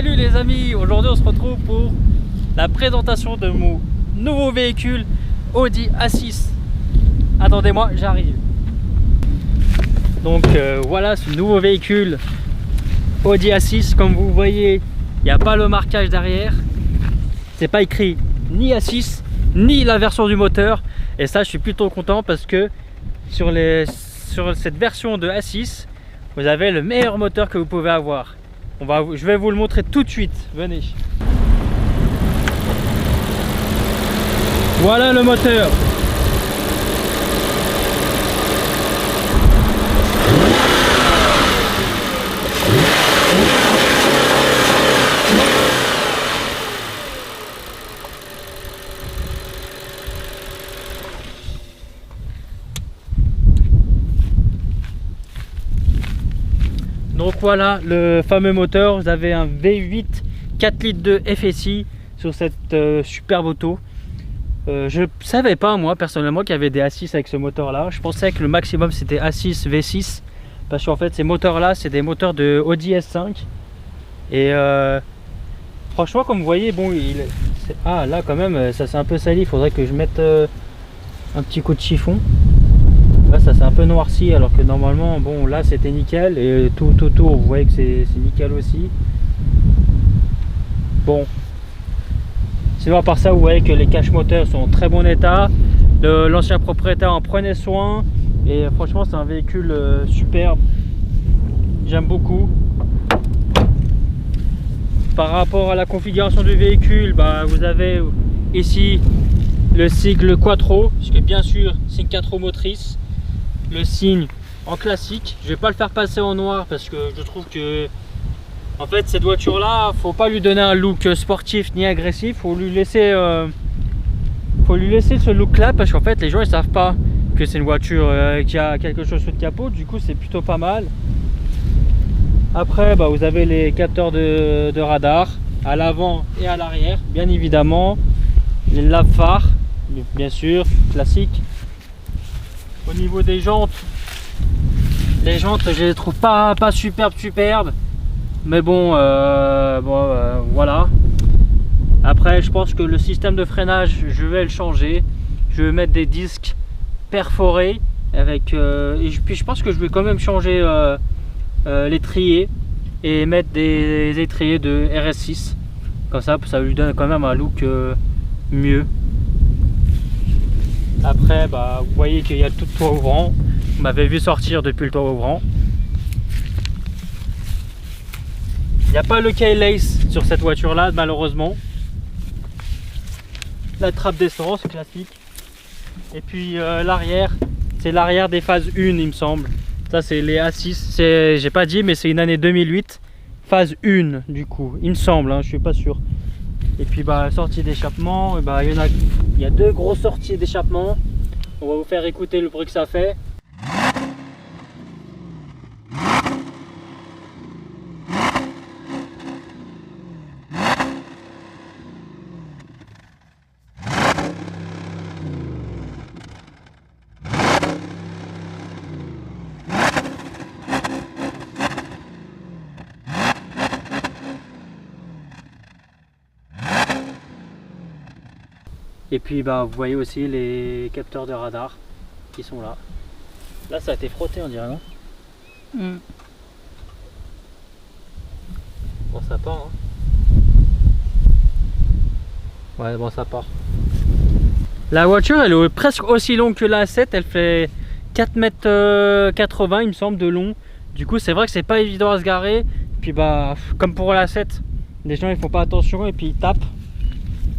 Salut les amis, aujourd'hui on se retrouve pour la présentation de mon nouveau véhicule Audi A6. Attendez-moi, j'arrive. Donc voilà ce nouveau véhicule Audi A6. Comme vous voyez, il n'y a pas le marquage derrière. C'est pas écrit ni A6 ni la version du moteur. Et ça, je suis plutôt content parce que sur cette version de A6, vous avez le meilleur moteur que vous pouvez avoir. Je vais vous le montrer tout de suite. Venez. Voilà le moteur. Donc voilà le fameux moteur. Vous avez un V8 4 litres de FSI sur cette superbe auto. Je savais pas moi personnellement qu'il y avait des A6 avec ce moteur là. Je pensais que le maximum c'était A6 V6 parce qu'en fait ces moteurs là c'est des moteurs de Audi S5 et franchement comme vous voyez bon ah là quand même ça c'est un peu sali. Il faudrait que je mette un petit coup de chiffon. Là ça c'est un peu noirci alors que normalement bon là c'était nickel et tout autour vous voyez que c'est nickel aussi. Bon, sinon à part ça vous voyez que les caches moteurs sont en très bon état. L'ancien propriétaire en prenait soin et franchement c'est un véhicule superbe. J'aime beaucoup. Par rapport à la configuration du véhicule, bah, vous avez ici le sigle Quattro, puisque bien sûr c'est une 4 roues motrices. Le signe en classique, je vais pas le faire passer en noir parce que je trouve que en fait cette voiture là faut pas lui donner un look sportif ni agressif, faut lui laisser ce look là parce qu'en fait les gens ils savent pas que c'est une voiture qui a quelque chose sous le capot. Du coup c'est plutôt pas mal. Après bah, vous avez les capteurs de radar à l'avant et à l'arrière bien évidemment, les lave-phares bien sûr classique. Au niveau des jantes, les jantes je les trouve pas superbes, mais bon, voilà. Après je pense que le système de freinage je vais le changer, je vais mettre des disques perforés avec et puis je pense que je vais quand même changer l'étrier et mettre des étriers de RS6 comme ça lui donne quand même un look mieux. Après bah, vous voyez qu'il y a tout le toit ouvrant, vous m'avez vu sortir depuis le toit ouvrant. Il n'y a pas le K-Lace sur cette voiture là malheureusement. La trappe d'essence classique. Et puis l'arrière, c'est l'arrière des phases 1 il me semble. Ça c'est les A6, j'ai pas dit mais c'est une année 2008. Phase 1 du coup, il me semble, hein, je suis pas sûr. Et puis bah sortie d'échappement, bah, il y a deux grosses sorties d'échappement. On va vous faire écouter le bruit que ça fait. Et puis bah vous voyez aussi les capteurs de radar qui sont là. Là ça a été frotté on dirait, non? Bon ça part hein. Ouais bon ça part. La voiture elle est presque aussi longue que la A7, elle fait 4,80 m il me semble de long. Du coup c'est vrai que c'est pas évident à se garer. Puis bah comme pour la A7, les gens ils font pas attention et puis ils tapent.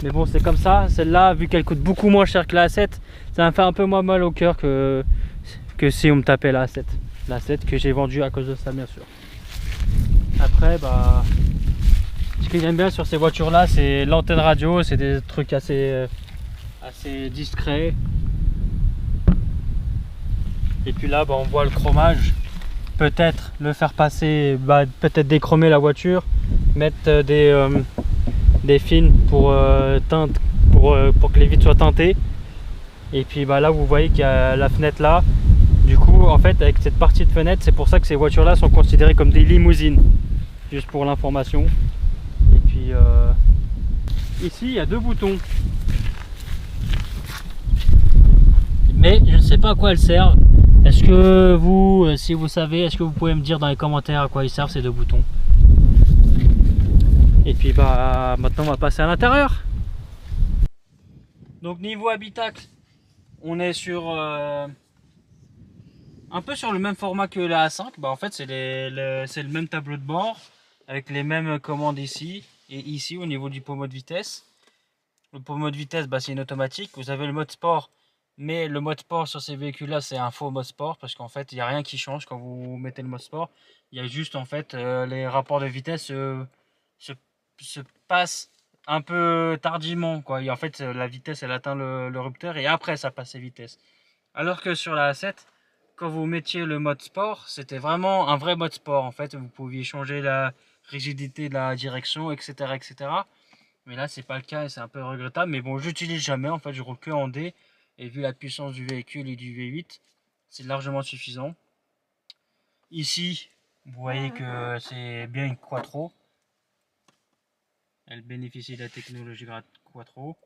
Mais bon c'est comme ça, celle-là vu qu'elle coûte beaucoup moins cher que la A7, ça me fait un peu moins mal au cœur que si on me tapait la A7. La A7 que j'ai vendue à cause de ça bien sûr. Après bah ce que j'aime bien sur ces voitures là c'est l'antenne radio, c'est des trucs assez discrets. Et puis là bah, on voit le chromage, peut-être le faire passer, bah, peut-être déchromer la voiture, mettre des films pour que les vitres soient teintées. Et puis bah là vous voyez qu'il y a la fenêtre là. Du coup en fait avec cette partie de fenêtre, c'est pour ça que ces voitures là sont considérées comme des limousines, juste pour l'information. puis ici il y a 2 boutons. Mais je ne sais pas à quoi elles servent. Est-ce que vous, si vous savez, est-ce que vous pouvez me dire dans les commentaires à quoi ils servent ces 2 boutons? Et puis bah maintenant on va passer à l'intérieur. Donc niveau habitacle, on est sur un peu sur le même format que la A5. Bah en fait c'est le même tableau de bord avec les mêmes commandes ici et ici au niveau du pommeau de vitesse. Le pommeau de vitesse, bah, c'est une automatique. Vous avez le mode sport, mais le mode sport sur ces véhicules là c'est un faux mode sport parce qu'en fait il n'y a rien qui change quand vous mettez le mode sport. Il y a juste en fait les rapports de vitesse se passent un peu tardivement quoi. Et en fait la vitesse elle atteint le rupteur et après ça passe les vitesses. Alors que sur la A7, quand vous mettiez le mode sport, c'était vraiment un vrai mode sport en fait. Vous pouviez changer la rigidité de la direction, etc., etc. Mais là c'est pas le cas et c'est un peu regrettable. Mais bon, j'utilise jamais en fait, je roule que en D. Et vu la puissance du véhicule et du V8, c'est largement suffisant. Ici, vous voyez que c'est bien une Quattro. Elle bénéficie de la technologie Quattro.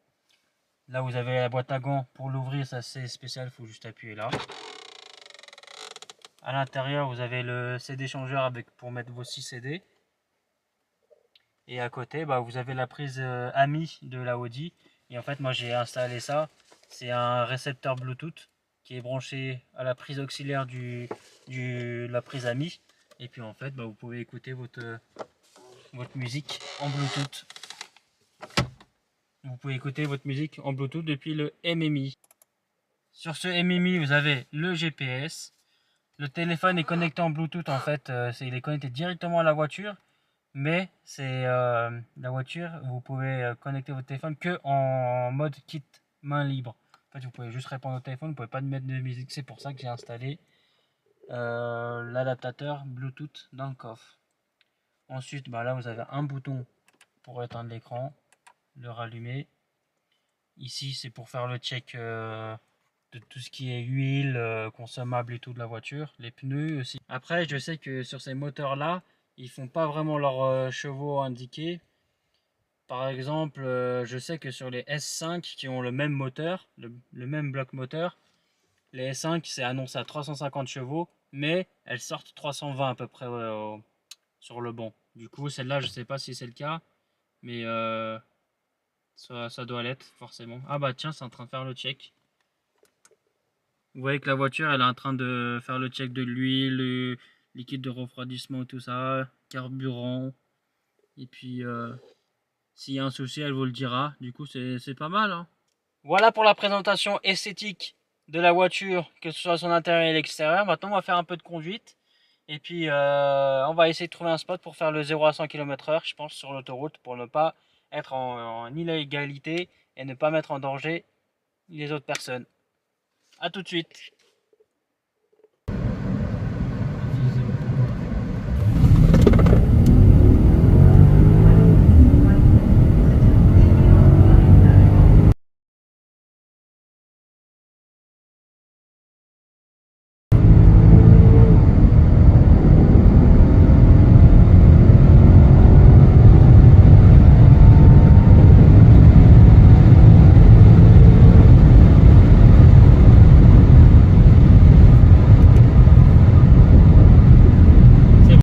Là vous avez la boîte à gants. Pour l'ouvrir, ça c'est spécial, il faut juste appuyer là. À l'intérieur vous avez le CD changeur avec pour mettre vos 6 CD. Et à côté bah, vous avez la prise AMI de la Audi. Et en fait moi j'ai installé ça. C'est un récepteur Bluetooth qui est branché à la prise auxiliaire de la prise AMI. Et puis en fait bah, vous pouvez écouter votre musique en Bluetooth. Vous pouvez écouter votre musique en Bluetooth depuis le MMI. Sur ce MMI, vous avez le GPS. Le téléphone est connecté en Bluetooth en fait. Il est connecté directement à la voiture. Mais c'est la voiture, vous pouvez connecter votre téléphone que en mode kit main libre. En fait, vous pouvez juste répondre au téléphone, vous ne pouvez pas mettre de musique. C'est pour ça que j'ai installé l'adaptateur Bluetooth dans le coffre. Ensuite, bah là, vous avez un bouton pour éteindre l'écran, le rallumer. Ici, c'est pour faire le check de tout ce qui est huile, consommable et tout de la voiture, les pneus aussi. Après, je sais que sur ces moteurs-là, ils font pas vraiment leurs chevaux indiqués. Par exemple, je sais que sur les S5 qui ont le même moteur, le même bloc moteur, les S5 c'est annoncé à 350 chevaux, mais elles sortent 320 à peu près sur le banc. Du coup, celle-là, je sais pas si c'est le cas, mais ça doit l'être forcément. Ah bah tiens, c'est en train de faire le check. Vous voyez que la voiture, elle est en train de faire le check de l'huile, le liquide de refroidissement, tout ça, carburant. Et puis, s'il y a un souci, elle vous le dira. Du coup, c'est pas mal. Hein. Voilà pour la présentation esthétique de la voiture, que ce soit son intérieur et l'extérieur. Maintenant, on va faire un peu de conduite. Et puis, on va essayer de trouver un spot pour faire le 0 à 100 km/h, je pense, sur l'autoroute, pour ne pas être en illégalité et ne pas mettre en danger les autres personnes. A tout de suite.